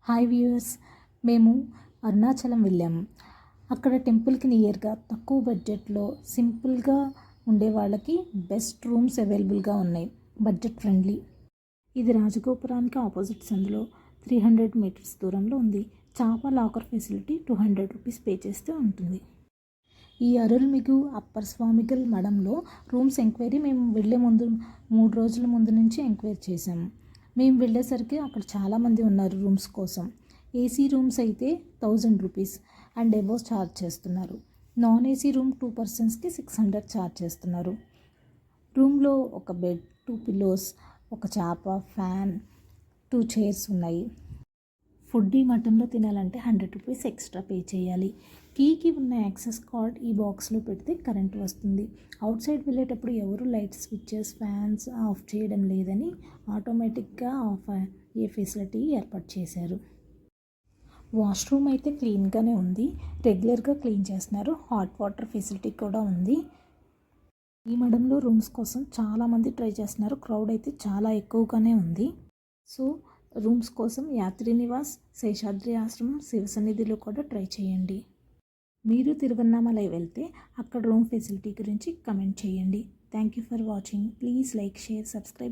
Hi viewers, మేము అరుణాచలం వెళ్ళాము. అక్కడ టెంపుల్కి నియర్గా తక్కువ బడ్జెట్లో సింపుల్గా ఉండే వాళ్ళకి బెస్ట్ రూమ్స్ అవైలబుల్గా ఉన్నాయి. Budget friendly. ఇది రాజగోపురానికి ఆపోజిట్ సందులో 300 మీటర్స్ దూరంలో ఉంది. చాప లాకర్ ఫెసిలిటీ 200 రూపీస్ పే చేస్తే ఉంటుంది. ఈ అరుల్మిగు అప్పర్ స్వామిగల్ మడంలో రూమ్స్ ఎంక్వైరీ మేము వెళ్ళే ముందు 3 రోజుల ముందు నుంచి ఎంక్వైరీ చేశాము. మేము వెళ్ళేసరికి అక్కడ చాలామంది ఉన్నారు రూమ్స్ కోసం. ఏసీ రూమ్స్ అయితే 1000 రూపీస్ అండ్ అబోవ్ ఛార్జ్ చేస్తున్నారు. నాన్ ఏసీ రూమ్ 2 పర్సన్స్కి 600 ఛార్జ్ చేస్తున్నారు. రూమ్లో ఒక బెడ్, 2 పిల్లోస్, ఒక చాప, ఫ్యాన్, 2 చైర్స్ ఉన్నాయి. ఫుడ్ ఈ మఠంలో తినాలంటే 100 రూపీస్ ఎక్స్ట్రా పే చేయాలి. కీకి ఉన్న యాక్సెస్ కార్డ్ ఈ బాక్స్లో పెడితే కరెంట్ వస్తుంది. అవుట్ సైడ్ వెళ్ళేటప్పుడు ఎవరు లైట్ స్విచ్చెస్, ఫ్యాన్స్ ఆఫ్ చేయడం లేదని ఆటోమేటిక్గా ఆఫ్ అయ్యే ఫెసిలిటీ ఏర్పాటు చేశారు. వాష్రూమ్ అయితే క్లీన్గానే ఉంది. రెగ్యులర్గా క్లీన్ చేస్తున్నారు. హాట్ వాటర్ ఫెసిలిటీ కూడా ఉంది. ఈ మడంలో రూమ్స్ కోసం చాలామంది ట్రై చేస్తున్నారు. క్రౌడ్ అయితే చాలా ఎక్కువగానే ఉంది. సో రూమ్స్ కోసం యాత్రి నివాస్, శేషాద్రి ఆశ్రమం, శివసన్నిధిలో కూడా ట్రై చేయండి. మీరు తిరువన్నామలై వెళ్తే అక్కడ రూమ్ ఫెసిలిటీ గురించి కమెంట్ చేయండి. Thank you for watching. Please like, share, subscribe.